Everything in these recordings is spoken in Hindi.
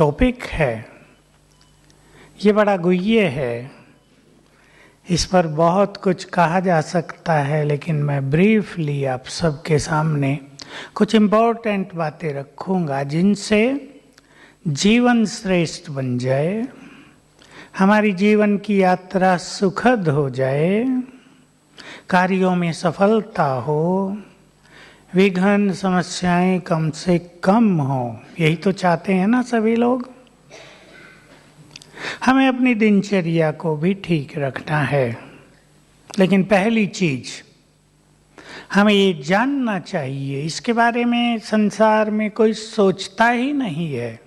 टॉपिक है ये बड़ा गुह्य है। इस पर बहुत कुछ कहा जा सकता है, लेकिन मैं ब्रीफली आप सबके सामने कुछ इम्पोर्टेंट बातें रखूंगा जिनसे जीवन श्रेष्ठ बन जाए, हमारी जीवन की यात्रा सुखद हो जाए, कार्यों में सफलता हो, विघ्न समस्याएं कम से कम हो। यही तो चाहते हैं ना सभी लोग। हमें अपनी दिनचर्या को भी ठीक रखना है, लेकिन पहली चीज हमें ये जानना चाहिए, इसके बारे में संसार में कोई सोचता ही नहीं है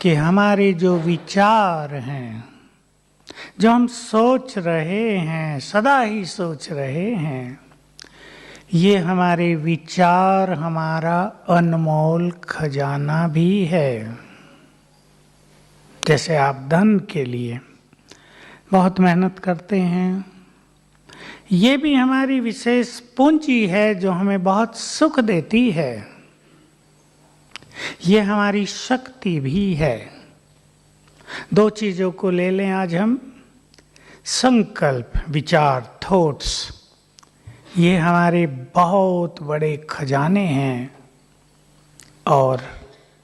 कि हमारे जो विचार हैं, जो हम सोच रहे हैं, सदा ही सोच रहे हैं, ये हमारे विचार हमारा अनमोल खजाना भी है। जैसे आप धन के लिए बहुत मेहनत करते हैं, ये भी हमारी विशेष पूंजी है जो हमें बहुत सुख देती है। ये हमारी शक्ति भी है। दो चीजों को ले लें आज हम, संकल्प, विचार, थॉट्स, ये हमारे बहुत बड़े खजाने हैं और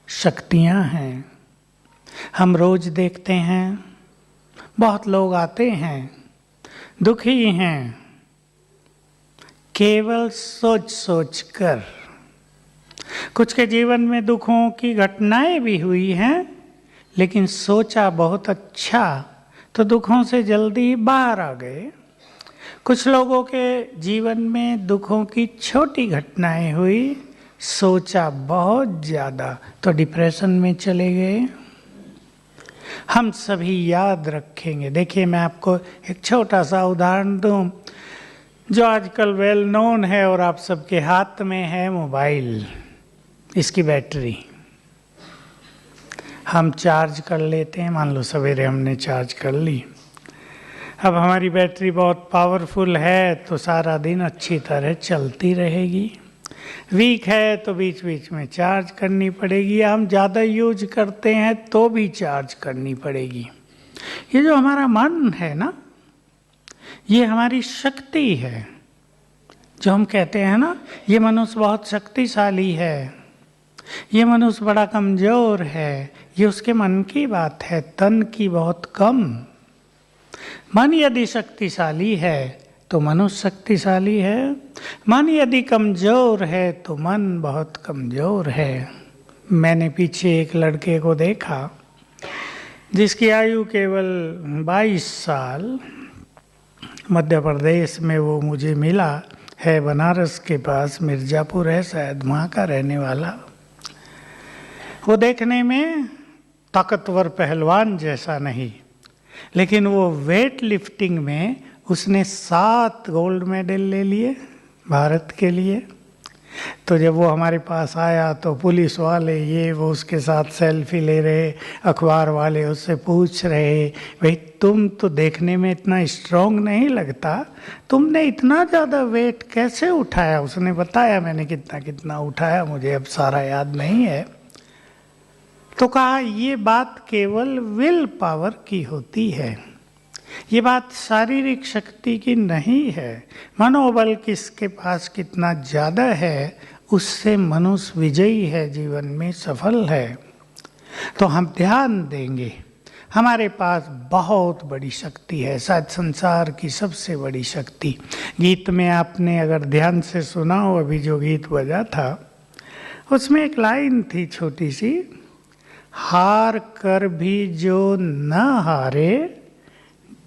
शक्तियां हैं। हम रोज देखते हैं बहुत लोग आते हैं दुखी हैं, केवल सोच सोच कर। कुछ के जीवन में दुखों की घटनाएं भी हुई हैं, लेकिन सोचा बहुत अच्छा तो दुखों से जल्दी बाहर आ गए। कुछ लोगों के जीवन में दुखों की छोटी घटनाएं हुई, सोचा बहुत ज़्यादा तो डिप्रेशन में चले गए। हम सभी याद रखेंगे। देखिए, मैं आपको एक छोटा सा उदाहरण दूं जो आजकल वेल नोन है और आप सबके हाथ में है, मोबाइल। इसकी बैटरी हम चार्ज कर लेते हैं, मान लो सवेरे हमने चार्ज कर ली, अब हमारी बैटरी बहुत पावरफुल है तो सारा दिन अच्छी तरह चलती रहेगी। वीक है तो बीच बीच में चार्ज करनी पड़ेगी, हम ज़्यादा यूज करते हैं तो भी चार्ज करनी पड़ेगी। ये जो हमारा मन है ना, ये हमारी शक्ति है। जो हम कहते हैं ना, ये मनुष्य बहुत शक्तिशाली है, ये मनुष्य बड़ा कमज़ोर है, ये उसके मन की बात है, तन की बहुत कम। मन यदि शक्तिशाली है तो मनुष्य शक्तिशाली है, मन यदि कमज़ोर है तो मन बहुत कमज़ोर है। मैंने पीछे एक लड़के को देखा जिसकी आयु केवल 22 साल, मध्य प्रदेश में वो मुझे मिला है, बनारस के पास मिर्ज़ापुर है शायद, वहाँ का रहने वाला। वो देखने में ताकतवर पहलवान जैसा नहीं, लेकिन वो वेट लिफ्टिंग में उसने 7 गोल्ड मेडल ले लिए भारत के लिए। तो जब वो हमारे पास आया तो पुलिस वाले ये वो उसके साथ सेल्फी ले रहे, अखबार वाले उससे पूछ रहे, भाई तुम तो देखने में इतना स्ट्रांग नहीं लगता, तुमने इतना ज़्यादा वेट कैसे उठाया? उसने बताया मैंने कितना कितना उठाया, मुझे अब सारा याद नहीं है। तो कहा ये बात केवल विल पावर की होती है, ये बात शारीरिक शक्ति की नहीं है। मनोबल किसके पास कितना ज़्यादा है, उससे मनुष्य विजयी है, जीवन में सफल है। तो हम ध्यान देंगे, हमारे पास बहुत बड़ी शक्ति है, शायद संसार की सबसे बड़ी शक्ति। गीत में आपने अगर ध्यान से सुना हो, अभी जो गीत बजा था उसमें एक लाइन थी छोटी सी, हार कर भी जो न हारे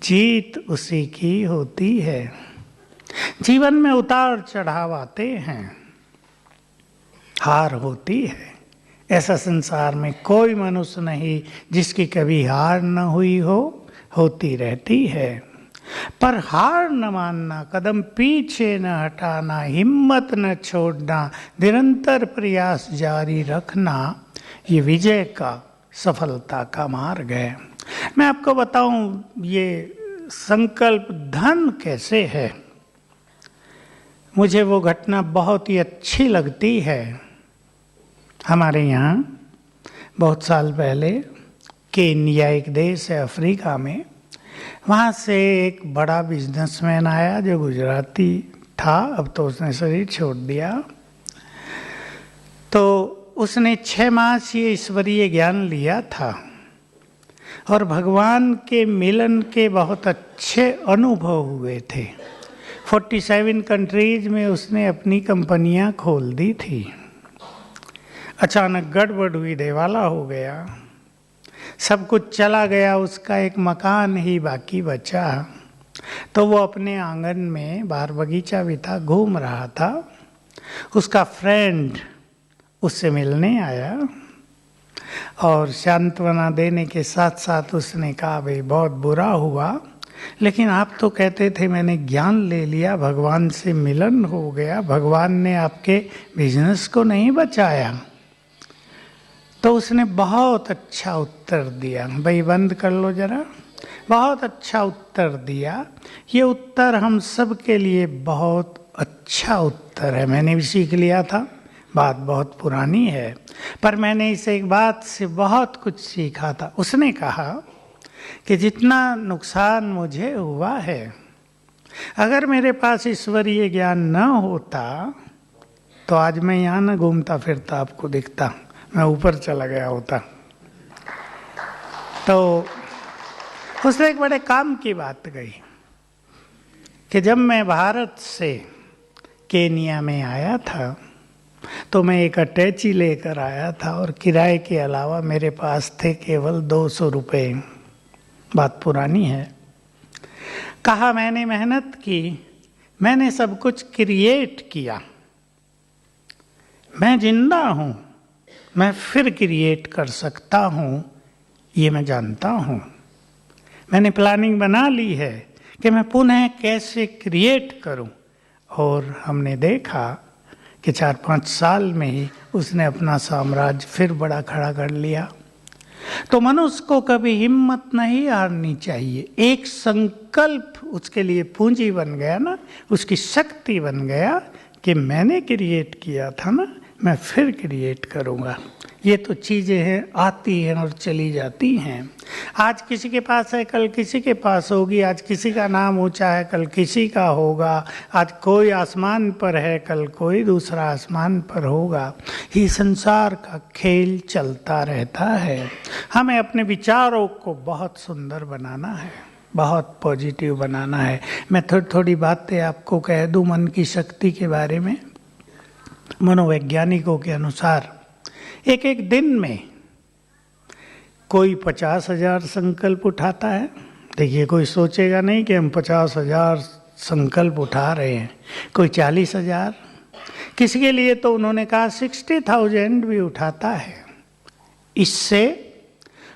जीत उसी की होती है। जीवन में उतार चढ़ाव आते हैं, हार होती है। ऐसा संसार में कोई मनुष्य नहीं जिसकी कभी हार न हुई हो, होती रहती है। पर हार न मानना, कदम पीछे न हटाना, हिम्मत न छोड़ना, निरंतर प्रयास जारी रखना, ये विजय का, सफलता का मार्ग है। मैं आपको बताऊं ये संकल्प धन कैसे है। मुझे वो घटना बहुत ही अच्छी लगती है। हमारे यहाँ बहुत साल पहले केन्या एक देश है अफ्रीका में, वहाँ से एक बड़ा बिजनेसमैन आया जो गुजराती था, अब तो उसने शरीर छोड़ दिया। तो उसने 6 मास ये ईश्वरीय ज्ञान लिया था और भगवान के मिलन के बहुत अच्छे अनुभव हुए थे। 47 कंट्रीज में उसने अपनी कंपनियां खोल दी थी। अचानक गड़बड़ हुई, दिवाला हो गया, सब कुछ चला गया, उसका एक मकान ही बाकी बचा। तो वो अपने आंगन में, बाहर बगीचा भी था, घूम रहा था। उसका फ्रेंड उससे मिलने आया और सांत्वना देने के साथ साथ उसने कहा, भाई बहुत बुरा हुआ, लेकिन आप तो कहते थे मैंने ज्ञान ले लिया, भगवान से मिलन हो गया, भगवान ने आपके बिजनेस को नहीं बचाया। तो उसने बहुत अच्छा उत्तर दिया, भाई बंद कर लो जरा, बहुत अच्छा उत्तर दिया। ये उत्तर हम सब के लिए बहुत अच्छा उत्तर है, मैंने भी सीख लिया था, बात बहुत पुरानी है, पर मैंने इस एक बात से बहुत कुछ सीखा था। उसने कहा कि जितना नुकसान मुझे हुआ है, अगर मेरे पास ईश्वरीय ज्ञान न होता तो आज मैं यहाँ न घूमता फिरता, आपको दिखता, मैं ऊपर चला गया होता। तो उसने एक बड़े काम की बात कही कि जब मैं भारत से केन्या में आया था तो मैं एक अटैची लेकर आया था और किराए के अलावा मेरे पास थे केवल 200 रुपये, बात पुरानी है। कहा मैंने मेहनत की, मैंने सब कुछ क्रिएट किया, मैं जिंदा हूँ, मैं फिर क्रिएट कर सकता हूँ, ये मैं जानता हूँ। मैंने प्लानिंग बना ली है कि मैं पुनः कैसे क्रिएट करूँ। और हमने देखा कि 4-5 साल में ही उसने अपना साम्राज्य फिर बड़ा खड़ा कर लिया। तो मनुष्य को कभी हिम्मत नहीं हारनी चाहिए। एक संकल्प उसके लिए पूंजी बन गया ना, उसकी शक्ति बन गया कि मैंने क्रिएट किया था ना, मैं फिर क्रिएट करूँगा। ये तो चीज़ें हैं, आती हैं और चली जाती हैं। आज किसी के पास है, कल किसी के पास होगी। आज किसी का नाम ऊंचा है, कल किसी का होगा। आज कोई आसमान पर है, कल कोई दूसरा आसमान पर होगा। ये संसार का खेल चलता रहता है। हमें अपने विचारों को बहुत सुंदर बनाना है, बहुत पॉजिटिव बनाना है। मैं थोड़ी बातें आपको कह दूं मन की शक्ति के बारे में। मनोवैज्ञानिकों के अनुसार एक दिन में कोई 50,000 संकल्प उठाता है। देखिए, कोई सोचेगा नहीं कि हम 50,000 संकल्प उठा रहे हैं, कोई 40,000, किसी के लिए तो उन्होंने कहा 60,000 भी उठाता है। इससे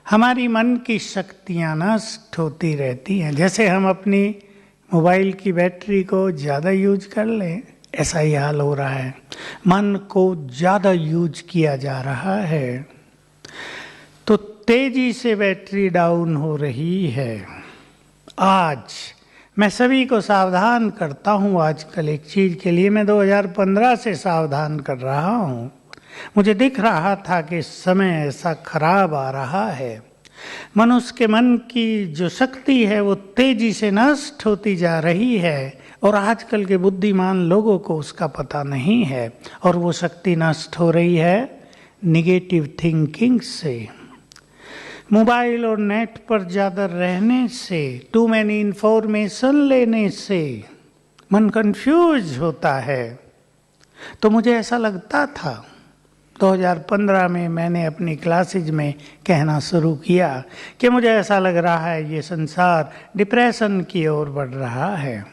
हमारी मन की शक्तियाँ नष्ट होती रहती हैं। जैसे हम अपनी मोबाइल की बैटरी को ज़्यादा यूज कर लें, ऐसा ही हाल हो रहा है। मन को ज़्यादा यूज किया जा रहा है तो तेजी से बैटरी डाउन हो रही है। आज मैं सभी को सावधान करता हूँ। आजकल एक चीज़ के लिए मैं 2015 से सावधान कर रहा हूँ। मुझे दिख रहा था कि समय ऐसा खराब आ रहा है, मनुष्य के मन की जो शक्ति है वो तेजी से नष्ट होती जा रही है और आजकल के बुद्धिमान लोगों को उसका पता नहीं है। और वो शक्ति नष्ट हो रही है निगेटिव थिंकिंग से, मोबाइल और नेट पर ज़्यादा रहने से, टू मैनी इन्फॉर्मेशन लेने से मन कंफ्यूज होता है। तो मुझे ऐसा लगता था 2015 में मैंने अपनी क्लासेज में कहना शुरू किया कि मुझे ऐसा लग रहा है ये संसार डिप्रेशन की ओर बढ़ रहा है।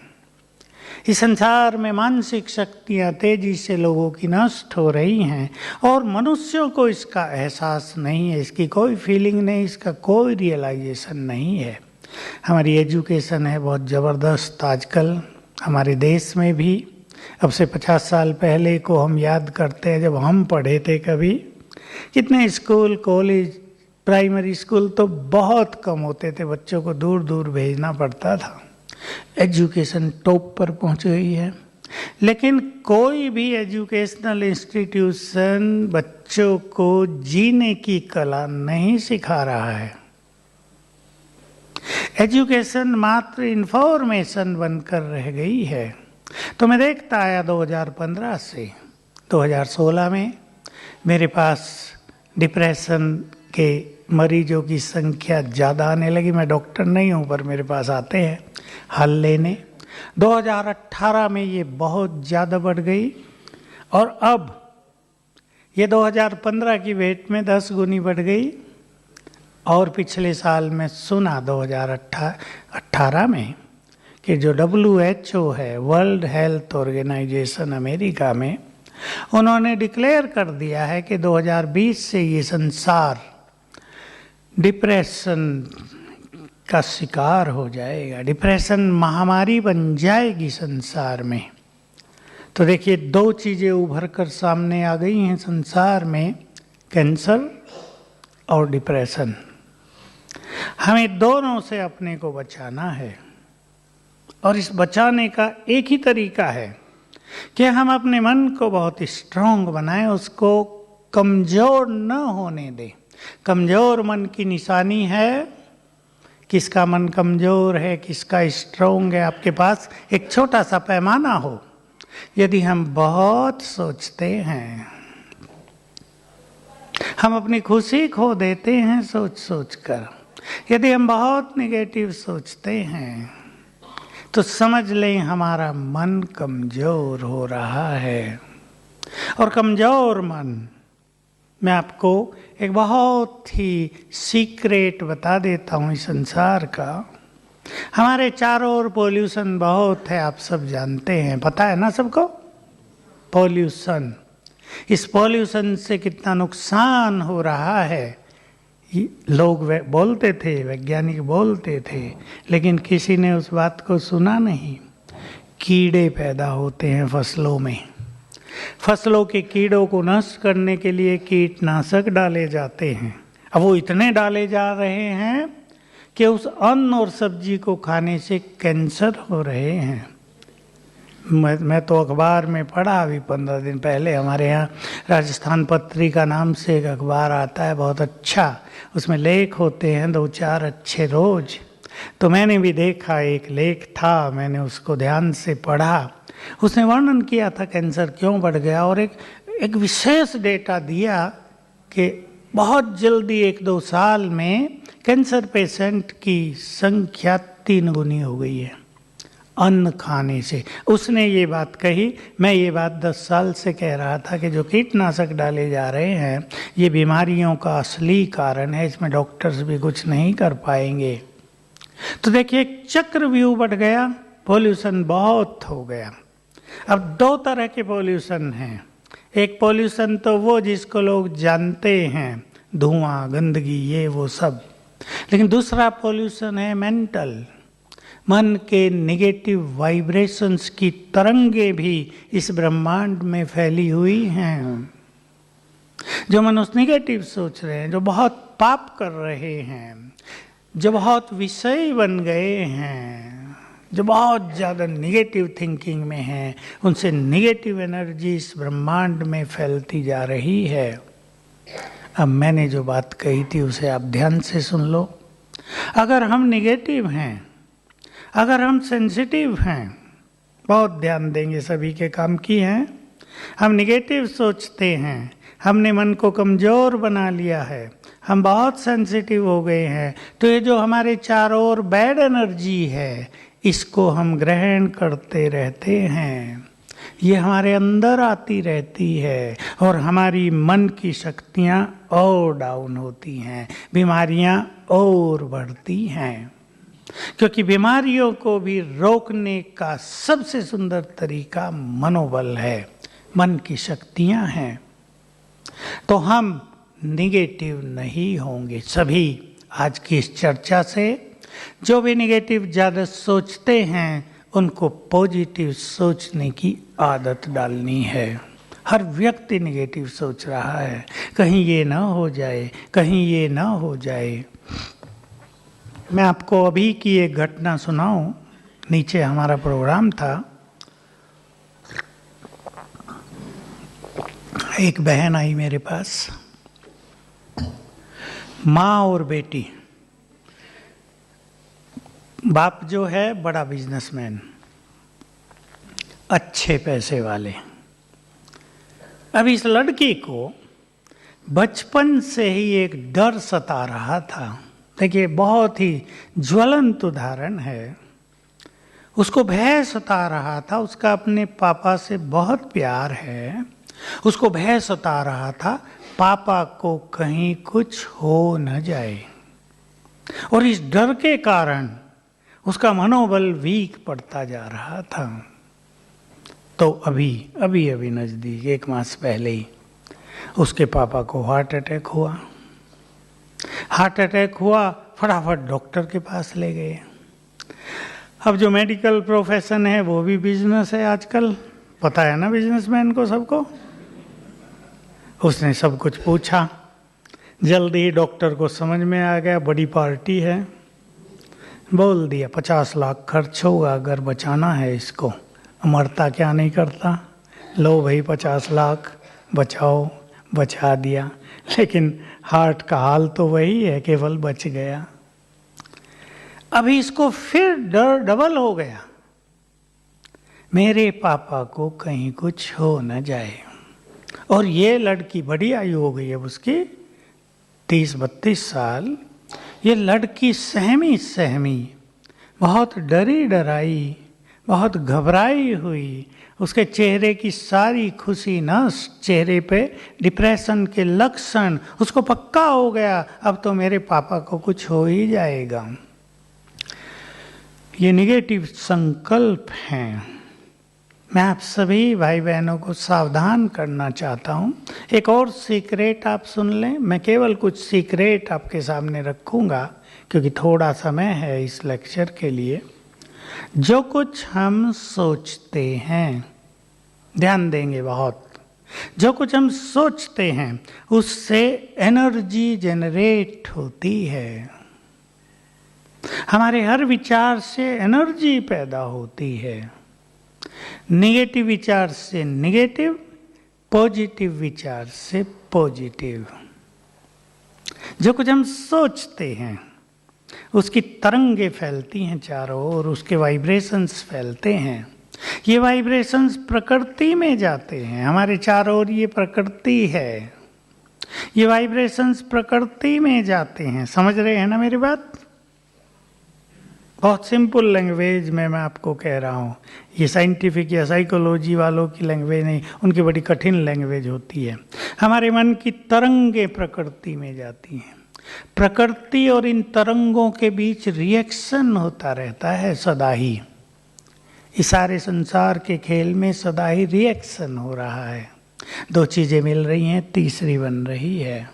इस संसार में मानसिक शक्तियाँ तेजी से लोगों की नष्ट हो रही हैं और मनुष्यों को इसका एहसास नहीं है, इसकी कोई फीलिंग नहीं, इसका कोई रियलाइजेशन नहीं है। हमारी एजुकेशन है बहुत ज़बरदस्त आजकल हमारे देश में भी। अब से 50 साल पहले को हम याद करते हैं, जब हम पढ़े थे कभी, कितने स्कूल, कॉलेज, प्राइमरी स्कूल तो बहुत कम होते थे, बच्चों को दूर दूर भेजना पड़ता था। एजुकेशन टॉप पर पहुंच गई है। लेकिन कोई भी एजुकेशनल इंस्टीट्यूशन बच्चों को जीने की कला नहीं सिखा रहा है। एजुकेशन मात्र इंफॉर्मेशन बनकर रह गई है। तो मैं देखता आया 2015 से 2016 में मेरे पास डिप्रेशन के मरीजों की संख्या ज़्यादा आने लगी। मैं डॉक्टर नहीं हूँ, पर मेरे पास आते हैं हल लेने। 2018 में ये बहुत ज़्यादा बढ़ गई और अब ये 2015 की वेट में 10 गुनी बढ़ गई। और पिछले साल में सुना 2018 में कि जो WHO है, वर्ल्ड हेल्थ ऑर्गेनाइजेशन अमेरिका में, उन्होंने डिक्लेयर कर दिया है कि 2020 से ये संसार डिप्रेशन का शिकार हो जाएगा। डिप्रेशन महामारी बन जाएगी संसार में। तो देखिए, दो चीज़ें उभर कर सामने आ गई हैं संसार में, कैंसर और डिप्रेशन। हमें दोनों से अपने को बचाना है और इस बचाने का एक ही तरीका है कि हम अपने मन को बहुत स्ट्रांग बनाएं, उसको कमज़ोर न होने दें। कमज़ोर मन की निशानी है, किसका मन कमज़ोर है, किसका स्ट्रांग है। आपके पास एक छोटा सा पैमाना हो। यदि हम बहुत सोचते हैं, हम अपनी खुशी खो देते हैं सोच सोच कर। यदि हम बहुत नेगेटिव सोचते हैं तो समझ लें हमारा मन कमज़ोर हो रहा है। और कमज़ोर मन, मैं आपको एक बहुत ही सीक्रेट बता देता हूँ इस संसार का। हमारे चारों ओर पॉल्यूशन बहुत है, आप सब जानते हैं, पता है ना सबको। पॉल्यूशन, इस पॉल्यूशन से कितना नुकसान हो रहा है लोग बोलते थे, वैज्ञानिक बोलते थे, लेकिन किसी ने उस बात को सुना नहीं। कीड़े पैदा होते हैं फसलों में। फसलों के कीड़ों को नष्ट करने के लिए कीटनाशक डाले जाते हैं। अब वो इतने डाले जा रहे हैं कि उस अन्न और सब्जी को खाने से कैंसर हो रहे हैं। मैं तो अखबार में पढ़ा अभी 15 दिन पहले, हमारे यहाँ राजस्थान पत्रिका नाम से एक अखबार आता है, बहुत अच्छा, उसमें लेख होते हैं 2-4 अच्छे रोज। तो मैंने भी देखा, एक लेख था, मैंने उसको ध्यान से पढ़ा। उसने वर्णन किया था कैंसर क्यों बढ़ गया और एक विशेष डेटा दिया कि बहुत जल्दी 1-2 साल में कैंसर पेशेंट की संख्या 3 गुनी हो गई है अन्न खाने से। उसने ये बात कही। मैं ये बात 10 साल से कह रहा था कि जो कीटनाशक डाले जा रहे हैं ये बीमारियों का असली कारण है, इसमें डॉक्टर्स भी कुछ नहीं कर पाएंगे। तो देखिए, एक चक्रव्यूह बढ़ गया, पॉल्यूशन बहुत हो गया। अब 2 तरह के पॉल्यूशन हैं। एक पॉल्यूशन तो वो जिसको लोग जानते हैं, धुआं, गंदगी, ये वो सब। लेकिन दूसरा पॉल्यूशन है मेंटल। मन के नेगेटिव वाइब्रेशंस की तरंगे भी इस ब्रह्मांड में फैली हुई हैं। जो मनुष्य नेगेटिव सोच रहे हैं, जो बहुत पाप कर रहे हैं, जो बहुत विषय बन गए हैं, जो बहुत ज़्यादा नेगेटिव थिंकिंग में हैं, उनसे नेगेटिव एनर्जी इस ब्रह्मांड में फैलती जा रही है। अब मैंने जो बात कही थी उसे आप ध्यान से सुन लो। अगर हम नेगेटिव हैं, अगर हम सेंसिटिव हैं, बहुत ध्यान देंगे, सभी के काम की हैं, हम नेगेटिव सोचते हैं, हमने मन को कमज़ोर बना लिया है, हम बहुत सेंसिटिव हो गए हैं, तो ये जो हमारे चारों ओर बैड एनर्जी है, इसको हम ग्रहण करते रहते हैं। ये हमारे अंदर आती रहती है और हमारी मन की शक्तियाँ और डाउन होती हैं, बीमारियाँ और बढ़ती हैं। क्योंकि बीमारियों को भी रोकने का सबसे सुंदर तरीका मनोबल है, मन की शक्तियाँ हैं। तो हम निगेटिव नहीं होंगे। सभी आज की इस चर्चा से जो भी निगेटिव ज़्यादा सोचते हैं उनको पॉजिटिव सोचने की आदत डालनी है। हर व्यक्ति निगेटिव सोच रहा है, कहीं ये ना हो जाए, कहीं ये ना हो जाए। मैं आपको अभी की एक घटना सुनाऊं। नीचे हमारा प्रोग्राम था, एक बहन आई मेरे पास, माँ और बेटी। बाप जो है बड़ा बिजनेसमैन, अच्छे पैसे वाले। अब इस लड़की को बचपन से ही एक डर सता रहा था। देखिए, बहुत ही ज्वलंत उदाहरण है। उसको भय सता रहा था। उसका अपने पापा से बहुत प्यार है। उसको भय सता रहा था पापा को कहीं कुछ हो न जाए, और इस डर के कारण उसका मनोबल वीक पड़ता जा रहा था। तो अभी नजदीक 1 मास पहले ही उसके पापा को हार्ट अटैक हुआ। फटाफट डॉक्टर के पास ले गए। अब जो मेडिकल प्रोफेशन है वो भी बिजनेस है आजकल, पता है ना बिजनेसमैन को, सबको। उसने सब कुछ पूछा। जल्दी डॉक्टर को समझ में आ गया बड़ी पार्टी है। बोल दिया 50 लाख खर्च होगा अगर बचाना है इसको। मरता क्या नहीं करता। लो भाई 50 लाख बचाओ। बचा दिया, लेकिन हार्ट का हाल तो वही है, केवल बच गया। अभी इसको फिर डर डबल हो गया, मेरे पापा को कहीं कुछ हो न जाए। और ये लड़की बड़ी आयु हो गई है उसकी, 30-32 साल। ये लड़की सहमी, बहुत डरी डराई, बहुत घबराई हुई। उसके चेहरे की सारी खुशी नष्ट, चेहरे पे डिप्रेशन के लक्षण। उसको पक्का हो गया अब तो मेरे पापा को कुछ हो ही जाएगा। ये निगेटिव संकल्प हैं। मैं आप सभी भाई बहनों को सावधान करना चाहता हूँ। एक और सीक्रेट आप सुन लें। मैं केवल कुछ सीक्रेट आपके सामने रखूँगा क्योंकि थोड़ा समय है इस लेक्चर के लिए। जो कुछ हम सोचते हैं, ध्यान देंगे बहुत, जो कुछ हम सोचते हैं उससे एनर्जी जनरेट होती है। हमारे हर विचार से एनर्जी पैदा होती है। नेगेटिव विचार से नेगेटिव, पॉजिटिव विचार से पॉजिटिव। जो कुछ हम सोचते हैं उसकी तरंगे फैलती हैं चारों ओर, उसके वाइब्रेशंस फैलते हैं। ये वाइब्रेशंस प्रकृति में जाते हैं। हमारे चारों ओर ये प्रकृति है। ये वाइब्रेशंस प्रकृति में जाते हैं। समझ रहे हैं ना मेरी बात? बहुत सिंपल लैंग्वेज में मैं आपको कह रहा हूँ। ये साइंटिफिक या साइकोलॉजी वालों की लैंग्वेज नहीं, उनकी बड़ी कठिन लैंग्वेज होती है। हमारे मन की तरंगे प्रकृति में जाती हैं। प्रकृति और इन तरंगों के बीच रिएक्शन होता रहता है सदा ही। इस सारे संसार के खेल में सदा ही रिएक्शन हो रहा है। 2 चीजें मिल रही हैं, तीसरी बन रही है।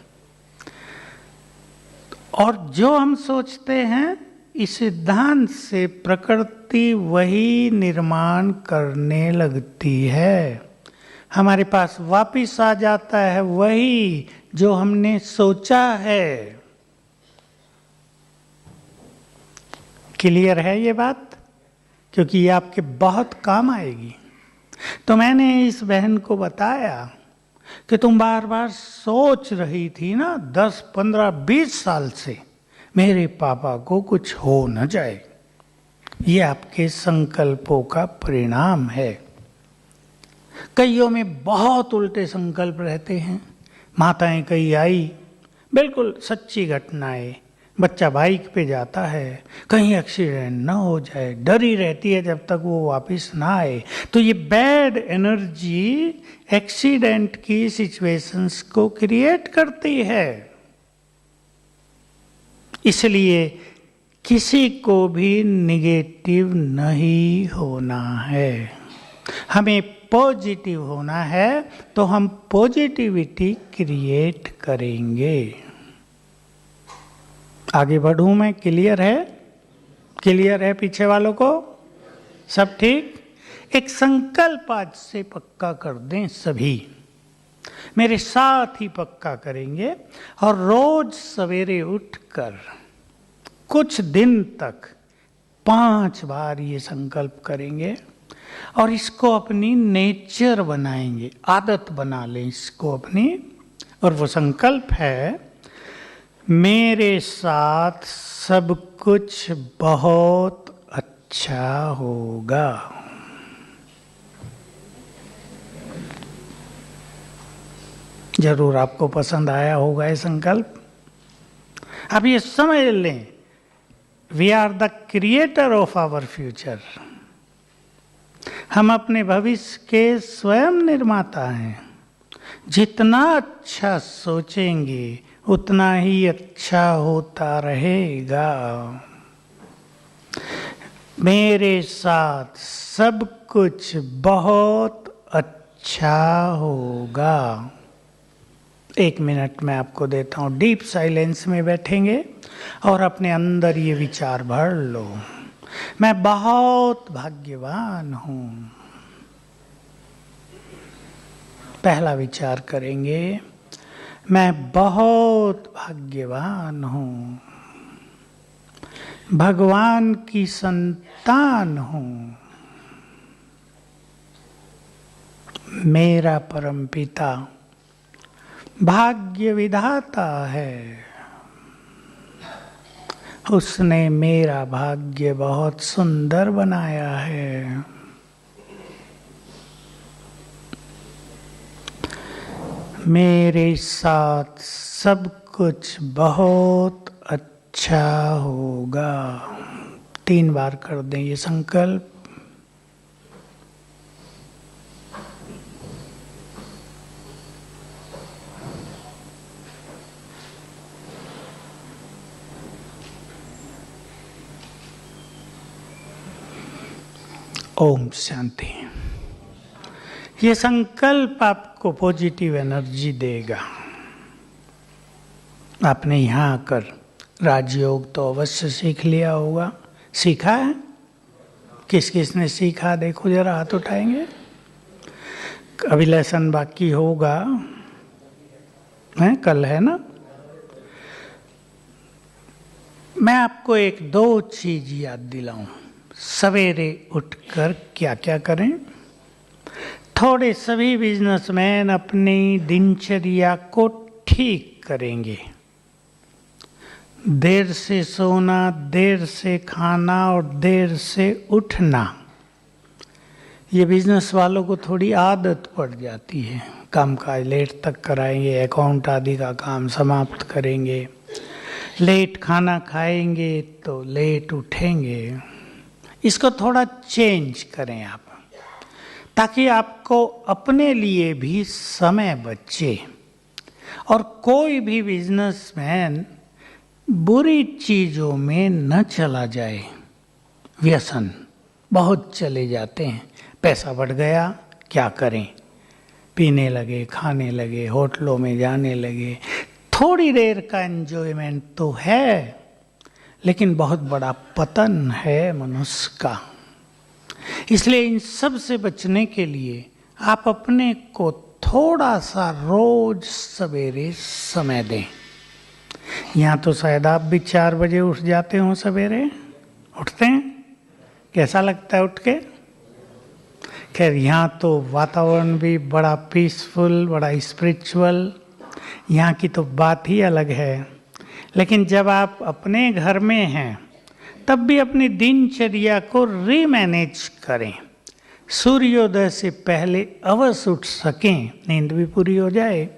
और जो हम सोचते हैं इस सिद्धांत से प्रकृति वही निर्माण करने लगती है। हमारे पास वापिस आ जाता है वही जो हमने सोचा है। क्लियर है ये बात? क्योंकि ये आपके बहुत काम आएगी। तो मैंने इस बहन को बताया कि तुम बार बार सोच रही थी ना 10, 15, 20 साल से मेरे पापा को कुछ हो न जाए। ये आपके संकल्पों का परिणाम है। कईयों में बहुत उल्टे संकल्प रहते हैं। माताएं कई आई, बिल्कुल सच्ची घटनाएं। बच्चा बाइक पे जाता है, कहीं एक्सीडेंट ना हो जाए, डरी रहती है जब तक वो वापस ना आए। तो ये बैड एनर्जी एक्सीडेंट की सिचुएशंस को क्रिएट करती है। इसलिए किसी को भी निगेटिव नहीं होना है, हमें पॉजिटिव होना है। तो हम पॉजिटिविटी क्रिएट करेंगे। आगे बढ़ूं मैं? क्लियर है? क्लियर है पीछे वालों को? सब ठीक? एक संकल्प आज से पक्का कर दें सभी, मेरे साथ ही पक्का करेंगे। और रोज सवेरे उठकर कुछ दिन तक 5 बार ये संकल्प करेंगे। और इसको अपनी नेचर बनाएंगे, आदत बना लें इसको अपनी। और वो संकल्प है, मेरे साथ सब कुछ बहुत अच्छा होगा। जरूर आपको पसंद आया होगा ये संकल्प। अब ये समझ लें, we are the creator of our future. हम अपने भविष्य के स्वयं निर्माता हैं। जितना अच्छा सोचेंगे उतना ही अच्छा होता रहेगा। मेरे साथ सब कुछ बहुत अच्छा होगा। 1 मिनट में आपको देता हूँ, डीप साइलेंस में बैठेंगे और अपने अंदर ये विचार भर लो, मैं बहुत भाग्यवान हूँ। पहला विचार करेंगे, मैं बहुत भाग्यवान हूँ, भगवान की संतान हूँ, मेरा परमपिता भाग्य विधाता है, उसने मेरा भाग्य बहुत सुंदर बनाया है। मेरे साथ सब कुछ बहुत अच्छा होगा। 3 बार कर दें ये संकल्प। ओम शांति। ये संकल्प आपको पॉजिटिव एनर्जी देगा। आपने यहाँ आकर राजयोग तो अवश्य सीख लिया होगा। सीखा है? किस किस ने सीखा देखो जरा, हाथ उठाएंगे। अभी लेसन बाकी होगा, है कल, है ना? मैं आपको 1-2 चीज याद दिलाऊं। सवेरे उठकर क्या क्या करें। थोड़े सभी बिजनेसमैन अपनी दिनचर्या को ठीक करेंगे। देर से सोना, देर से खाना और देर से उठना, ये बिजनेस वालों को थोड़ी आदत पड़ जाती है। काम काज लेट तक कराएंगे, अकाउंट आदि का काम समाप्त करेंगे, लेट खाना खाएंगे तो लेट उठेंगे। इसको थोड़ा चेंज करें आप, ताकि आपको अपने लिए भी समय बचे और कोई भी बिजनेसमैन बुरी चीज़ों में न चला जाए। व्यसन बहुत चले जाते हैं, पैसा बढ़ गया क्या करें, पीने लगे, खाने लगे, होटलों में जाने लगे। थोड़ी देर का एंजॉयमेंट तो है, लेकिन बहुत बड़ा पतन है मनुष्य का। इसलिए इन सब से बचने के लिए आप अपने को थोड़ा सा रोज सवेरे समय दें। यहाँ तो शायद आप भी 4 बजे उठ जाते हो। सवेरे उठते हैं? कैसा लगता है उठ के? खैर, यहाँ तो वातावरण भी बड़ा पीसफुल, बड़ा स्पिरिचुअल, यहाँ की तो बात ही अलग है। लेकिन जब आप अपने घर में हैं तब भी अपनी दिनचर्या को रीमैनेज करें। सूर्योदय से पहले अवश्य उठ सकें, नींद भी पूरी हो जाए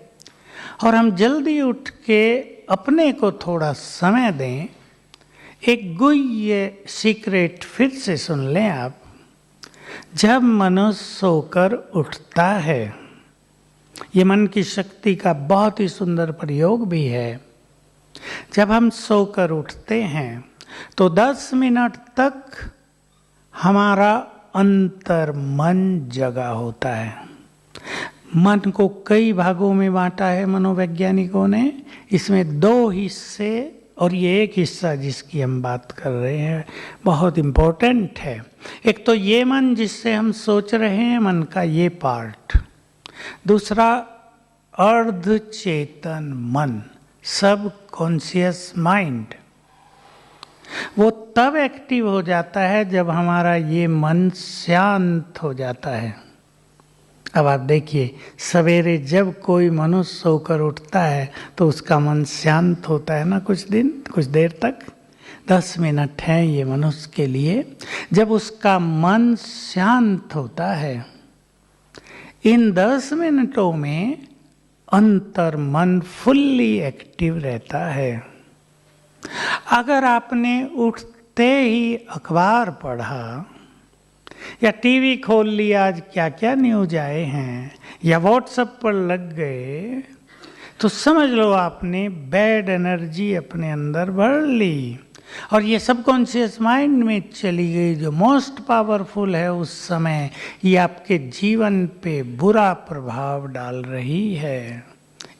और हम जल्दी उठ के अपने को थोड़ा समय दें। एक गुह्य सीक्रेट फिर से सुन लें आप। जब मनुष्य सोकर उठता है, ये मन की शक्ति का बहुत ही सुंदर प्रयोग भी है। जब हम सोकर उठते हैं तो 10 मिनट तक हमारा अंतर मन जगा होता है। मन को कई भागों में बांटा है मनोवैज्ञानिकों ने। इसमें 2 हिस्से और ये एक हिस्सा जिसकी हम बात कर रहे हैं बहुत इम्पोर्टेंट है। एक तो ये मन जिससे हम सोच रहे हैं, मन का ये पार्ट। दूसरा अर्ध चेतन मन, सब कॉन्शियस माइंड। वो तब एक्टिव हो जाता है जब हमारा ये मन शांत हो जाता है। अब आप देखिए, सवेरे जब कोई मनुष्य सोकर उठता है तो उसका मन शांत होता है ना, कुछ देर तक। 10 मिनट है ये मनुष्य के लिए। जब उसका मन शांत होता है, इन 10 मिनटों में अंतर मन फुल्ली एक्टिव रहता है। अगर आपने उठते ही अखबार पढ़ा या टीवी खोल लिया, आज क्या क्या न्यूज आए हैं, या व्हाट्सएप पर लग गए, तो समझ लो आपने बैड एनर्जी अपने अंदर भर ली और ये सबकॉन्शियस माइंड में चली गई, जो मोस्ट पावरफुल है उस समय। ये आपके जीवन पे बुरा प्रभाव डाल रही है।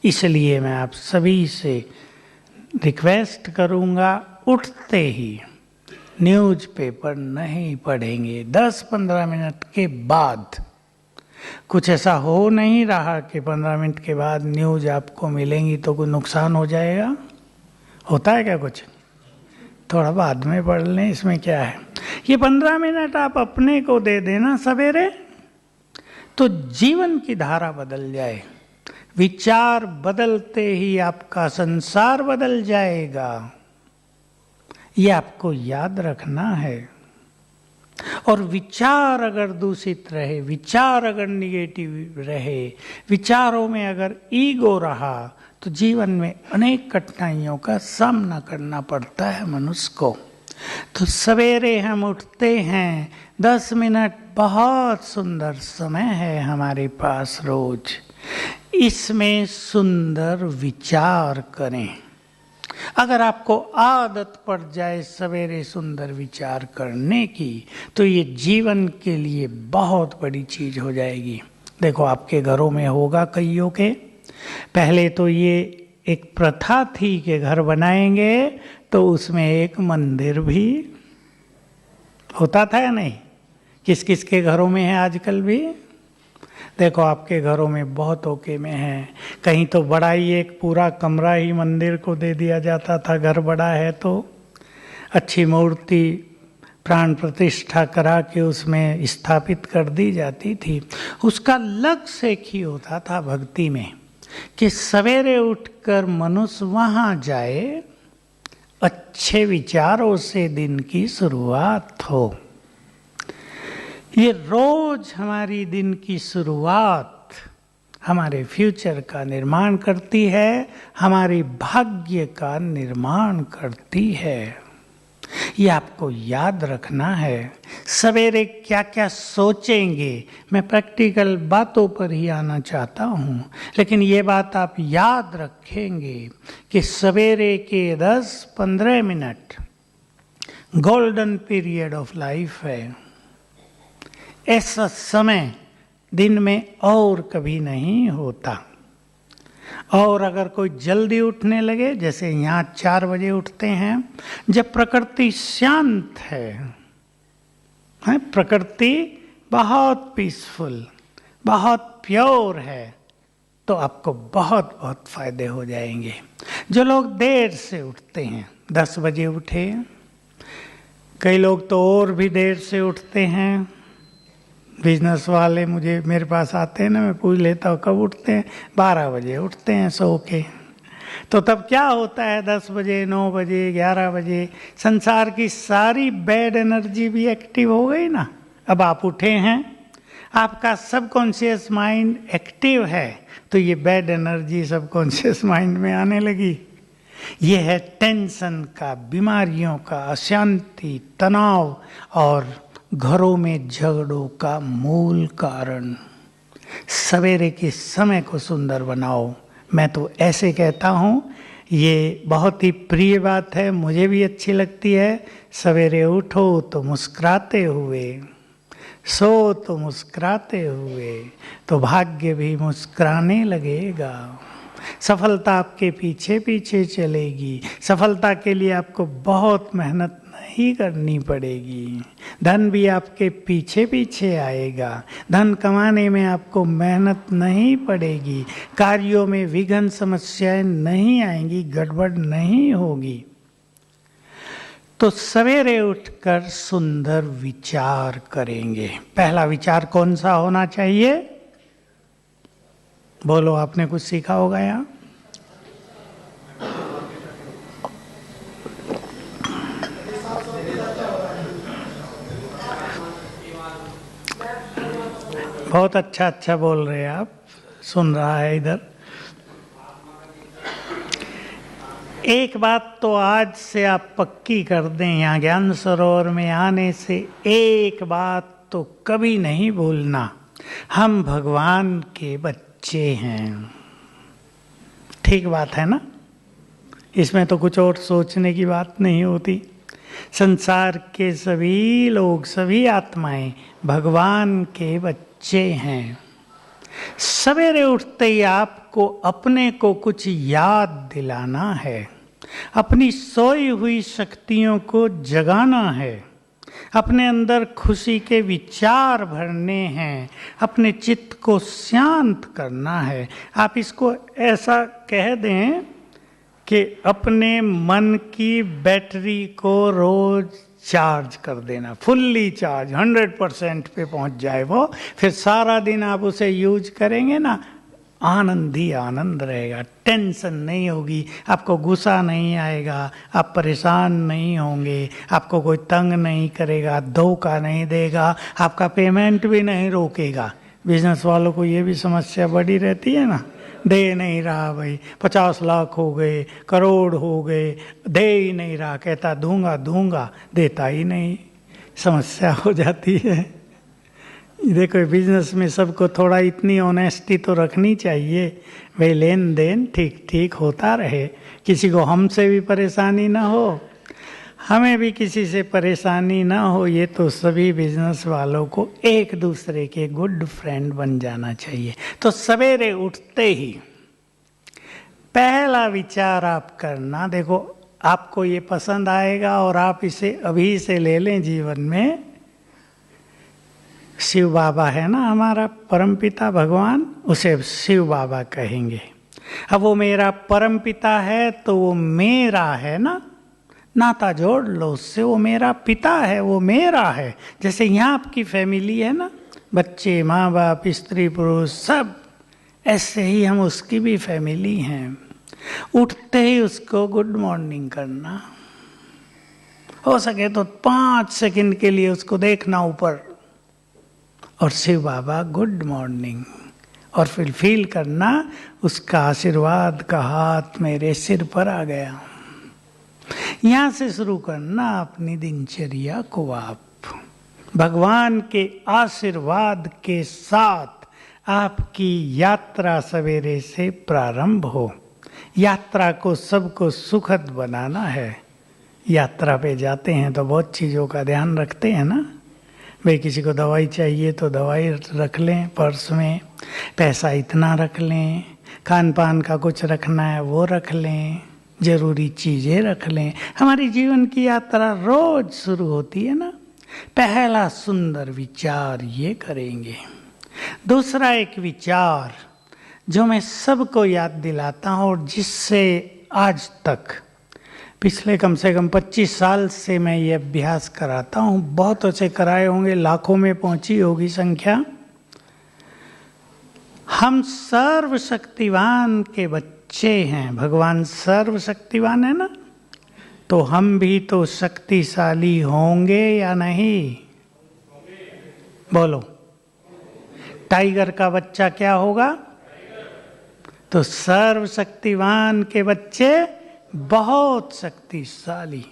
इसलिए मैं आप सभी से रिक्वेस्ट करूँगा, उठते ही न्यूज़पेपर नहीं पढ़ेंगे। 10-15 मिनट के बाद, कुछ ऐसा हो नहीं रहा कि 15 मिनट के बाद न्यूज़ आपको मिलेंगी तो कोई नुकसान हो जाएगा? होता है क्या कुछ? थोड़ा बाद में पढ़ लें, इसमें क्या है। ये 15 मिनट आप अपने को दे देना सवेरे, तो जीवन की धारा बदल जाए। विचार बदलते ही आपका संसार बदल जाएगा। ये आपको याद रखना है। और विचार अगर दूषित रहे, विचार अगर निगेटिव रहे, विचारों में अगर ईगो रहा, तो जीवन में अनेक कठिनाइयों का सामना करना पड़ता है मनुष्य को। तो सवेरे हम उठते हैं, 10 मिनट बहुत सुंदर समय है हमारे पास रोज। इसमें सुंदर विचार करें। अगर आपको आदत पड़ जाए सवेरे सुंदर विचार करने की, तो ये जीवन के लिए बहुत बड़ी चीज हो जाएगी। देखो, आपके घरों में होगा कईयों के, पहले तो ये एक प्रथा थी कि घर बनाएंगे तो उसमें एक मंदिर भी होता था या नहीं? किस किस के घरों में है आजकल भी? देखो, आपके घरों में बहुतों के में है। कहीं तो बड़ा ही एक पूरा कमरा ही मंदिर को दे दिया जाता था। घर बड़ा है तो अच्छी मूर्ति प्राण प्रतिष्ठा करा के उसमें स्थापित कर दी जाती थी। उसका लक्ष्य एक ही होता था भक्ति में, कि सवेरे उठकर मनुष्य वहाँ जाए, अच्छे विचारों से दिन की शुरुआत हो। ये रोज हमारी दिन की शुरुआत हमारे फ्यूचर का निर्माण करती है, हमारे भाग्य का निर्माण करती है। ये आपको याद रखना है। सवेरे क्या क्या सोचेंगे, मैं प्रैक्टिकल बातों पर ही आना चाहता हूँ, लेकिन ये बात आप याद रखेंगे कि सवेरे के 10-15 minute golden period of life है। ऐसा समय दिन में और कभी नहीं होता। और अगर कोई जल्दी उठने लगे, जैसे यहाँ 4 बजे उठते हैं, जब प्रकृति शांत है, प्रकृति बहुत पीसफुल, बहुत प्योर है, तो आपको बहुत बहुत फायदे हो जाएंगे। जो लोग देर से उठते हैं, 10 बजे उठे, कई लोग तो और भी देर से उठते हैं। बिजनेस वाले मेरे पास आते हैं ना, मैं पूछ लेता हूँ कब उठते हैं, 12 बजे उठते हैं सो के। तो तब क्या होता है, 10 बजे, 9 बजे, 11 बजे संसार की सारी बैड एनर्जी भी एक्टिव हो गई ना। अब आप उठे हैं, आपका सबकॉन्शियस माइंड एक्टिव है, तो ये बैड एनर्जी सबकॉन्शियस माइंड में आने लगी। ये है टेंशन का, बीमारियों का, अशांति, तनाव और घरों में झगड़ों का मूल कारण। सवेरे के समय को सुंदर बनाओ। मैं तो ऐसे कहता हूँ, ये बहुत ही प्रिय बात है, मुझे भी अच्छी लगती है। सवेरे उठो तो मुस्कुराते हुए, सो तो मुस्कुराते हुए, तो भाग्य भी मुस्कुराने लगेगा। सफलता आपके पीछे पीछे चलेगी। सफलता के लिए आपको बहुत मेहनत नहीं करनी पड़ेगी। धन भी आपके पीछे पीछे आएगा। धन कमाने में आपको मेहनत नहीं पड़ेगी। कार्यों में विघ्न, समस्याएं नहीं आएंगी, गड़बड़ नहीं होगी। तो सवेरे उठकर सुंदर विचार करेंगे। पहला विचार कौन सा होना चाहिए? बोलो, आपने कुछ सीखा होगा यहाँ। बहुत अच्छा बोल रहे हैं आप, सुन रहा है इधर। एक बात तो आज से आप पक्की कर दें, यहाँ ज्ञान सरोवर में आने से एक बात तो कभी नहीं भूलना, हम भगवान के बच्चे हैं। ठीक बात है ना? इसमें तो कुछ और सोचने की बात नहीं होती। संसार के सभी लोग, सभी आत्माएं भगवान के बच्चे हैं। सवेरे उठते ही आपको अपने को कुछ याद दिलाना है, अपनी सोई हुई शक्तियों को जगाना है, अपने अंदर खुशी के विचार भरने हैं, अपने चित्त को शांत करना है। आप इसको ऐसा कह दें कि अपने मन की बैटरी को रोज चार्ज कर देना, फुल्ली चार्ज, 100% पे पहुंच जाए वो। फिर सारा दिन आप उसे यूज करेंगे ना, आनंद ही आनंद रहेगा, टेंशन नहीं होगी, आपको गुस्सा नहीं आएगा, आप परेशान नहीं होंगे, आपको कोई तंग नहीं करेगा, धोखा नहीं देगा, आपका पेमेंट भी नहीं रोकेगा। बिजनेस वालों को ये भी समस्या बड़ी रहती है ना, दे नहीं रहा भाई, 50 लाख हो गए, करोड़ हो गए, दे ही नहीं रहा, कहता दूंगा दूंगा, देता ही नहीं, समस्या हो जाती है। देखो, बिजनेस में सबको थोड़ा इतनी ऑनेस्टी तो रखनी चाहिए, भाई लेन देन ठीक ठीक होता रहे, किसी को हमसे भी परेशानी ना हो, हमें भी किसी से परेशानी ना हो। ये तो सभी बिजनेस वालों को एक दूसरे के गुड फ्रेंड बन जाना चाहिए। तो सवेरे उठते ही पहला विचार आप करना, देखो आपको ये पसंद आएगा और आप इसे अभी से ले लें जीवन में। शिव बाबा है ना हमारा परमपिता भगवान, उसे शिव बाबा कहेंगे। अब वो मेरा परमपिता है तो वो मेरा है ना, नाता जोड़ लो उससे, वो मेरा पिता है, वो मेरा है। जैसे यहाँ आपकी फैमिली है ना, बच्चे, माँ बाप, स्त्री पुरुष सब, ऐसे ही हम उसकी भी फैमिली हैं। उठते ही उसको गुड मॉर्निंग करना, हो सके तो 5 सेकंड के लिए उसको देखना ऊपर, और शिव बाबा गुड मॉर्निंग, और फिर फील करना उसका आशीर्वाद का हाथ मेरे सिर पर आ गया। यहाँ से शुरू करना अपनी दिनचर्या को। आप भगवान के आशीर्वाद के साथ आपकी यात्रा सवेरे से प्रारंभ हो। यात्रा को सबको सुखद बनाना है। यात्रा पे जाते हैं तो बहुत चीज़ों का ध्यान रखते हैं ना, भाई किसी को दवाई चाहिए तो दवाई रख लें पर्स में, पैसा इतना रख लें, खान पान का कुछ रखना है वो रख लें, जरूरी चीज़ें रख लें। हमारी जीवन की यात्रा रोज शुरू होती है ना, पहला सुंदर विचार ये करेंगे। दूसरा एक विचार जो मैं सबको याद दिलाता हूँ और जिससे आज तक पिछले कम से कम 25 साल से मैं ये अभ्यास कराता हूँ, बहुतों से कराए होंगे, लाखों में पहुंची होगी संख्या। हम सर्वशक्तिवान के बच्चे हैं, भगवान सर्वशक्तिवान है ना, तो हम भी तो शक्तिशाली होंगे या नहीं? बोलो, टाइगर का बच्चा क्या होगा? तो सर्वशक्तिवान के बच्चे बहुत शक्तिशाली।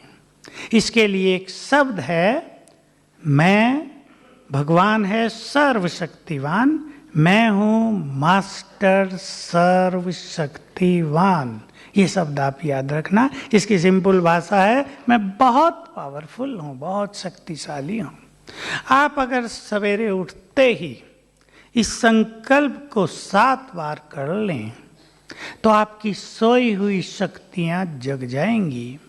इसके लिए एक शब्द है, मैं, भगवान है सर्वशक्तिवान, मैं हूँ मास्टर सर्वशक्तिवान। ये शब्द आप याद रखना। इसकी सिंपल भाषा है, मैं बहुत पावरफुल हूँ, बहुत शक्तिशाली हूँ। आप अगर सवेरे उठते ही इस संकल्प को 7 बार कर लें तो आपकी सोई हुई शक्तियाँ जग जाएंगी,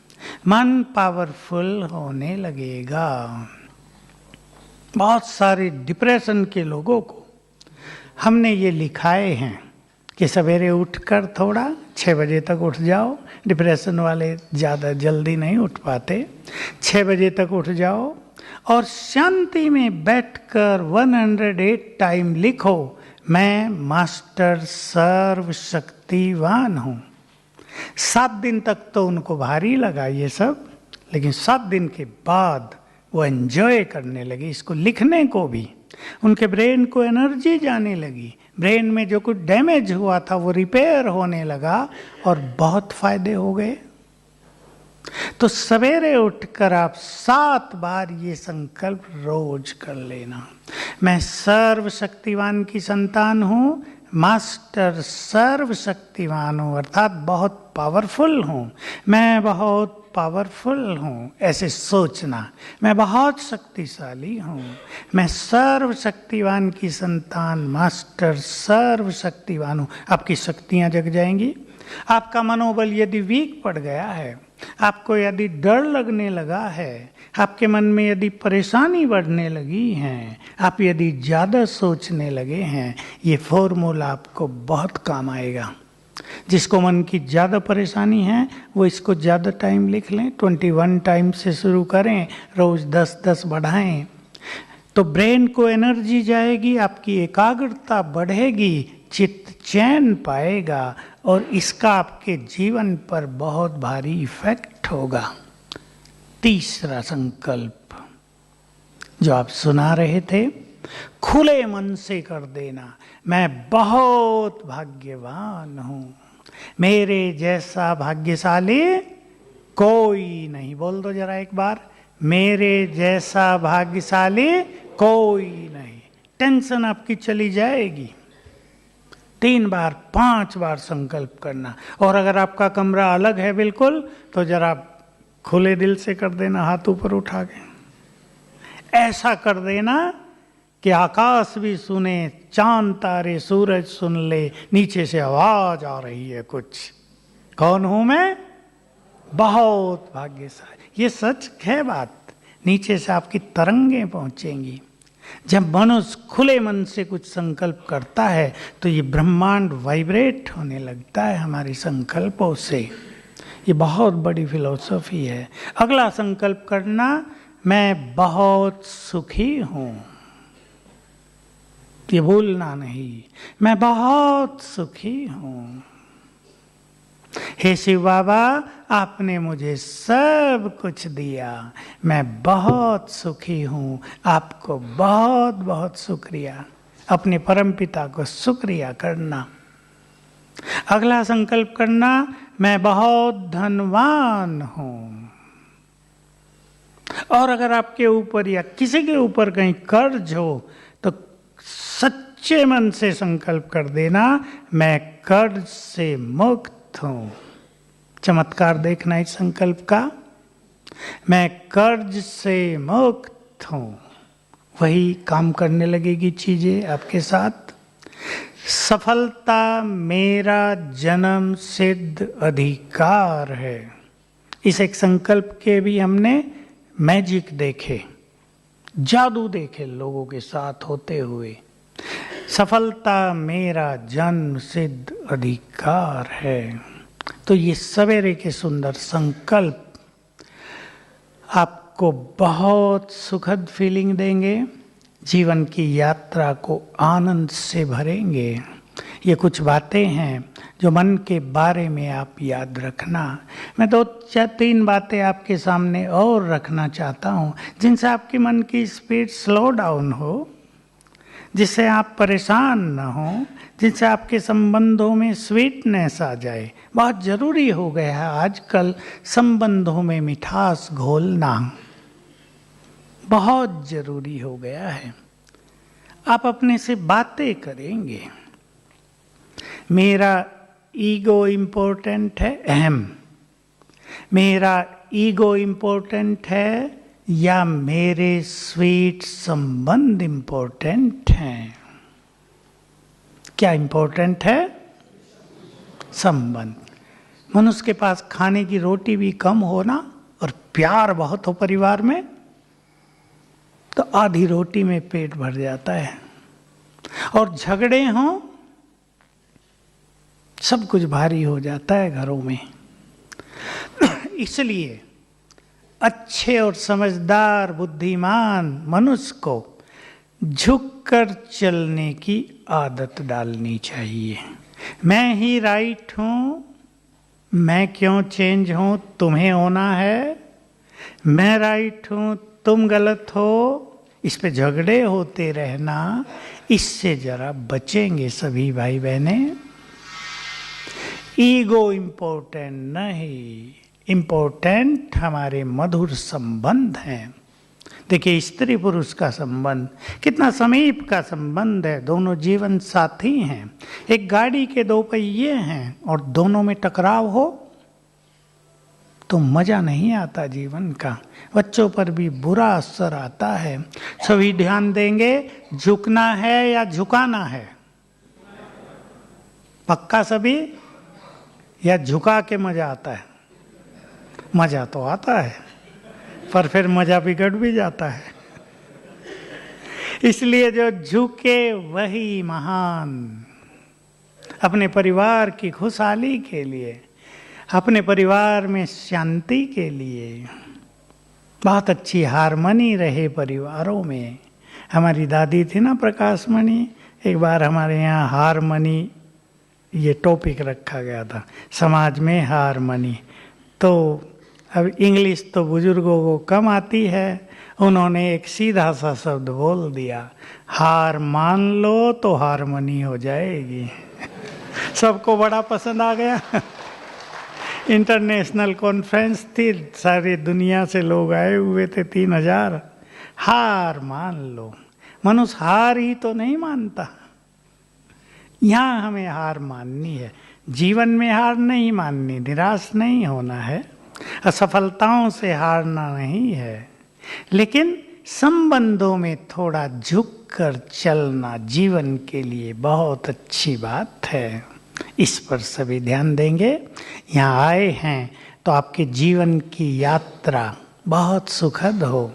मन पावरफुल होने लगेगा। बहुत सारे डिप्रेशन के लोगों को हमने ये लिखाए हैं कि सवेरे उठकर थोड़ा 6 बजे तक उठ जाओ। डिप्रेशन वाले ज़्यादा जल्दी नहीं उठ पाते। 6 बजे तक उठ जाओ और शांति में बैठकर 108 टाइम लिखो, मैं मास्टर सर्वशक्तिवान हूँ। 7 दिन तक तो उनको भारी लगा ये सब, लेकिन 7 दिन के बाद वो एंजॉय करने लगे इसको लिखने को भी। उनके ब्रेन को एनर्जी जाने लगी, ब्रेन में जो कुछ डैमेज हुआ था वो रिपेयर होने लगा और बहुत फायदे हो गए। तो सवेरे उठकर आप 7 बार ये संकल्प रोज कर लेना, मैं सर्वशक्तिवान की संतान हूँ, मास्टर सर्वशक्तिवान हूँ, अर्थात बहुत पावरफुल हूँ, मैं बहुत पावरफुल हूँ। ऐसे सोचना, मैं बहुत शक्तिशाली हूँ, मैं सर्वशक्तिवान की संतान, मास्टर सर्वशक्तिवान हूँ। आपकी शक्तियाँ जग जाएंगी। आपका मनोबल यदि वीक पड़ गया है, आपको यदि डर लगने लगा है, आपके मन में यदि परेशानी बढ़ने लगी है, आप यदि ज़्यादा सोचने लगे हैं, ये फॉर्मूला आपको बहुत काम आएगा। जिसको मन की ज़्यादा परेशानी है वो इसको ज़्यादा टाइम लिख लें। 21 टाइम से शुरू करें, रोज़ 10-10 बढ़ाएं, तो ब्रेन को एनर्जी जाएगी, आपकी एकाग्रता बढ़ेगी, चित्त चैन पाएगा और इसका आपके जीवन पर बहुत भारी इफेक्ट होगा। तीसरा संकल्प जो आप सुना रहे थे, खुले मन से कर देना, मैं बहुत भाग्यवान हूँ, मेरे जैसा भाग्यशाली कोई नहीं। बोल दो जरा एक बार, मेरे जैसा भाग्यशाली कोई नहीं। टेंशन आपकी चली जाएगी। 3 बार 5 बार संकल्प करना। और अगर आपका कमरा अलग है बिल्कुल, तो जरा खुले दिल से कर देना, हाथ ऊपर उठा के ऐसा कर देना कि आकाश भी सुने, चांद तारे सूरज सुन ले, नीचे से आवाज आ रही है कुछ, कौन हूं मैं, बहुत भाग्यशाली। ये सच है बात, नीचे से आपकी तरंगें पहुंचेंगी। जब मनुष्य खुले मन से कुछ संकल्प करता है तो ये ब्रह्मांड वाइब्रेट होने लगता है हमारे संकल्पों से। ये बहुत बड़ी फिलॉसफी है। अगला संकल्प करना, मैं बहुत सुखी हूँ। ये भूलना नहीं, मैं बहुत सुखी हूँ। हे शिव बाबा, आपने मुझे सब कुछ दिया, मैं बहुत सुखी हूँ, आपको बहुत बहुत शुक्रिया। अपने परमपिता को शुक्रिया करना। अगला संकल्प करना, मैं बहुत धनवान हूँ। और अगर आपके ऊपर या किसी के ऊपर कहीं कर्ज हो तो सच्चे मन से संकल्प कर देना, मैं कर्ज से मुक्त हूँ। चमत्कार देखना इस संकल्प का, मैं कर्ज से मुक्त हूँ। वही काम करने लगेगी चीजें आपके साथ। सफलता मेरा जन्म सिद्ध अधिकार है। इस एक संकल्प के भी हमने मैजिक देखे, जादू देखे लोगों के साथ होते हुए। सफलता मेरा जन्म सिद्ध अधिकार है। तो ये सवेरे के सुंदर संकल्प आपको बहुत सुखद फीलिंग देंगे, जीवन की यात्रा को आनंद से भरेंगे। ये कुछ बातें हैं जो मन के बारे में आप याद रखना। मैं 2-3 बातें आपके सामने और रखना चाहता हूँ, जिनसे आपके मन की स्पीड स्लो डाउन हो, जिससे आप परेशान न हो, जिनसे आपके संबंधों में स्वीटनेस आ जाए। बहुत ज़रूरी हो गया है आजकल संबंधों में मिठास घोलना, बहुत ज़रूरी हो गया है। आप अपने से बातें करेंगे, मेरा ईगो इम्पोर्टेंट है, अहम, मेरा ईगो इम्पोर्टेंट है या मेरे स्वीट संबंध इम्पोर्टेंट हैं? क्या इम्पोर्टेंट है? संबंध। मनुष्य के पास खाने की रोटी भी कम हो ना और प्यार बहुत हो परिवार में, तो आधी रोटी में पेट भर जाता है। और झगड़े हों सब कुछ भारी हो जाता है घरों में। इसलिए अच्छे और समझदार बुद्धिमान मनुष्य को झुककर चलने की आदत डालनी चाहिए। मैं ही राइट हूं, मैं क्यों चेंज हूं, तुम्हें होना है। मैं राइट हूं, तुम गलत हो, इस पे झगड़े होते रहना, इससे जरा बचेंगे सभी भाई बहने। ईगो इम्पोर्टेंट नहीं, इम्पोर्टेंट हमारे मधुर संबंध हैं। देखिए स्त्री पुरुष का संबंध कितना समीप का संबंध है। दोनों जीवन साथी हैं, एक गाड़ी के दो पहिए हैं और दोनों में टकराव हो तो मजा नहीं आता जीवन का, बच्चों पर भी बुरा असर आता है। सभी ध्यान देंगे, झुकना है या झुकाना है? पक्का सभी? या झुका के मजा आता है? मजा तो आता है पर फिर मजा बिगड़ भी जाता है। इसलिए जो झुके वही महान। अपने परिवार की खुशहाली के लिए, अपने परिवार में शांति के लिए, बहुत अच्छी हारमोनी रहे परिवारों में। हमारी दादी थी ना प्रकाशमणि, एक बार हमारे यहाँ हारमोनी ये टॉपिक रखा गया था, समाज में हारमोनी। तो अब इंग्लिश तो बुजुर्गों को कम आती है, उन्होंने एक सीधा सा शब्द बोल दिया, हार मान लो तो हारमोनी हो जाएगी। सबको बड़ा पसंद आ गया। इंटरनेशनल कॉन्फ्रेंस थी, सारी दुनिया से लोग आए हुए थे, 3000। हार मान लो, मनुष्य हार ही तो नहीं मानता। यहाँ हमें हार माननी है, जीवन में हार नहीं माननी, निराश नहीं होना है, असफलताओं से हारना नहीं है, लेकिन संबंधों में थोड़ा झुक कर चलना जीवन के लिए बहुत अच्छी बात है। इस पर सभी ध्यान देंगे। यहाँ आए हैं तो आपके जीवन की यात्रा बहुत सुखद हो।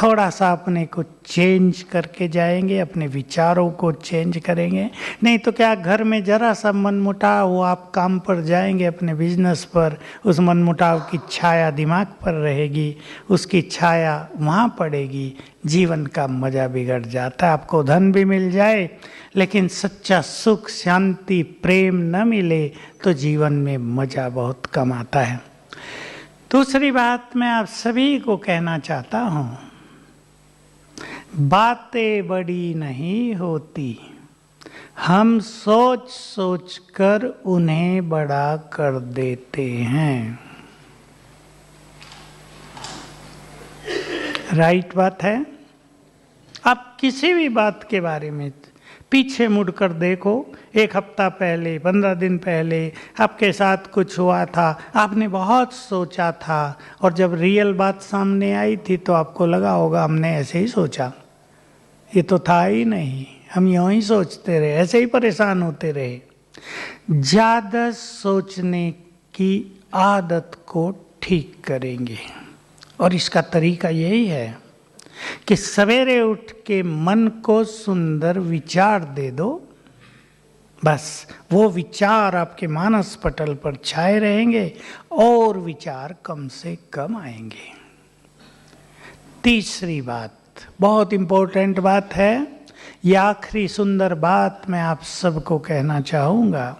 थोड़ा सा अपने को चेंज करके जाएंगे, अपने विचारों को चेंज करेंगे। नहीं तो क्या, घर में जरा सा मनमुटाव हो, आप काम पर जाएंगे अपने बिजनेस पर, उस मनमुटाव की छाया दिमाग पर रहेगी, उसकी छाया वहाँ पड़ेगी, जीवन का मजा बिगड़ जाता है। आपको धन भी मिल जाए लेकिन सच्चा सुख, शांति, प्रेम न मिले तो जीवन में मजा बहुत कम आता है। दूसरी बात मैं आप सभी को कहना चाहता हूँ, बातें बड़ी नहीं होती, हम सोच सोच कर उन्हें बड़ा कर देते हैं। राइट बात है। आप किसी भी बात के बारे में पीछे मुड़कर देखो, एक हफ्ता पहले, 15 दिन पहले आपके साथ कुछ हुआ था, आपने बहुत सोचा था और जब रियल बात सामने आई थी तो आपको लगा होगा हमने ऐसे ही सोचा, ये तो था ही नहीं, हम यूं ही सोचते रहे, ऐसे ही परेशान होते रहे। ज़्यादा सोचने की आदत को ठीक करेंगे और इसका तरीका यही है कि सवेरे उठ के मन को सुंदर विचार दे दो, बस वो विचार आपके मानस पटल पर छाए रहेंगे और विचार कम से कम आएंगे। तीसरी बात, बहुत इंपॉर्टेंट बात है, यह आखिरी सुंदर बात मैं आप सबको कहना चाहूँगा।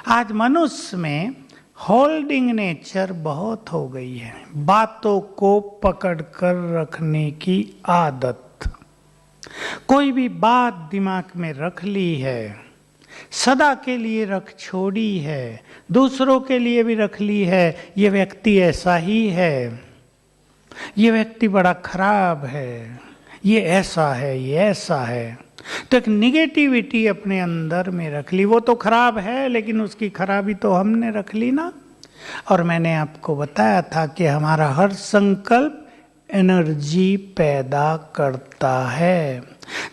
आज मनुष्य में होल्डिंग नेचर बहुत हो गई है, बातों को पकड़ कर रखने की आदत। कोई भी बात दिमाग में रख ली है, सदा के लिए रख छोड़ी है, दूसरों के लिए भी रख ली है, ये व्यक्ति ऐसा ही है, ये व्यक्ति बड़ा खराब है, ये ऐसा है, ये ऐसा है, तो एक निगेटिविटी अपने अंदर में रख ली। वो तो खराब है लेकिन उसकी खराबी तो हमने रख ली ना। और मैंने आपको बताया था कि हमारा हर संकल्प एनर्जी पैदा करता है।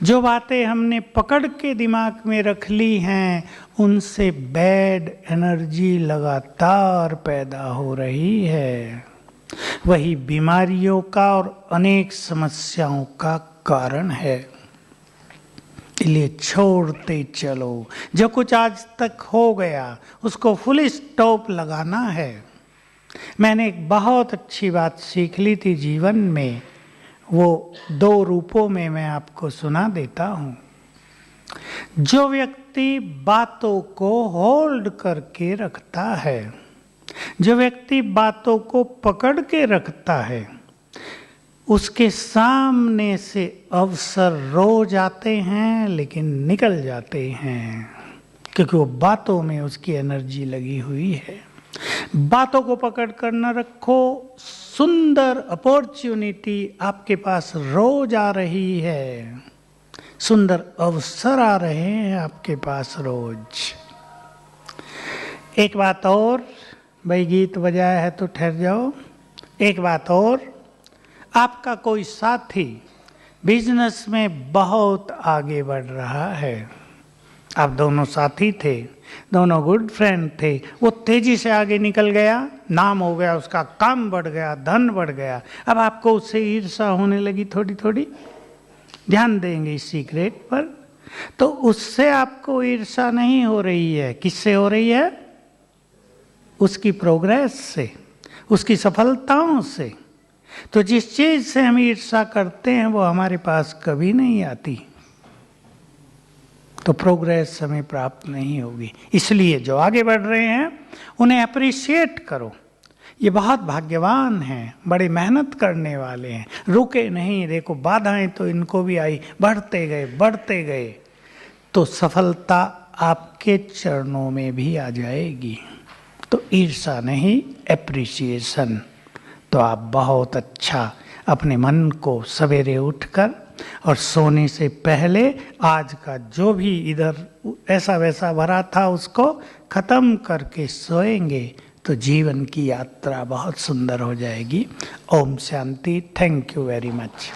जो बातें हमने पकड़ के दिमाग में रख ली हैं उनसे बैड एनर्जी लगातार पैदा हो रही है, वही बीमारियों का और अनेक समस्याओं का कारण है। इसलिए छोड़ते चलो। जो कुछ आज तक हो गया उसको फुल स्टॉप लगाना है। मैंने एक बहुत अच्छी बात सीख ली थी जीवन में, वो 2 रूपों में मैं आपको सुना देता हूँ। जो व्यक्ति बातों को होल्ड करके रखता है, जो व्यक्ति बातों को पकड़ के रखता है, उसके सामने से अवसर रोज आते हैं लेकिन निकल जाते हैं, क्योंकि वो बातों में उसकी एनर्जी लगी हुई है। बातों को पकड़ कर न रखो, सुंदर अपॉर्चुनिटी आपके पास रोज आ रही है, सुंदर अवसर आ रहे हैं आपके पास रोज। एक बात और, भाई गीत बजाया है तो ठहर जाओ। एक बात और, आपका कोई साथी बिजनेस में बहुत आगे बढ़ रहा है, आप दोनों साथी थे, दोनों गुड फ्रेंड थे, वो तेजी से आगे निकल गया, नाम हो गया उसका, काम बढ़ गया, धन बढ़ गया, अब आपको उससे ईर्ष्या होने लगी थोड़ी थोड़ी। ध्यान देंगे इस सीक्रेट पर। तो उससे आपको ईर्ष्या नहीं हो रही है, किससे हो रही है? उसकी प्रोग्रेस से, उसकी सफलताओं से। तो जिस चीज से हम ईर्ष्या करते हैं वो हमारे पास कभी नहीं आती, तो प्रोग्रेस हमें प्राप्त नहीं होगी। इसलिए जो आगे बढ़ रहे हैं उन्हें अप्रिशिएट करो, ये बहुत भाग्यवान हैं, बड़ी मेहनत करने वाले हैं, रुके नहीं। देखो बाधाएं तो इनको भी आई, बढ़ते गए बढ़ते गए, तो सफलता आपके चरणों में भी आ जाएगी। तो ईर्ष्या नहीं, एप्रिसिएशन। तो आप बहुत अच्छा अपने मन को सवेरे उठकर और सोने से पहले आज का जो भी इधर ऐसा वैसा भरा था उसको खत्म करके सोएंगे तो जीवन की यात्रा बहुत सुंदर हो जाएगी। ओम शांति। Thank you very much.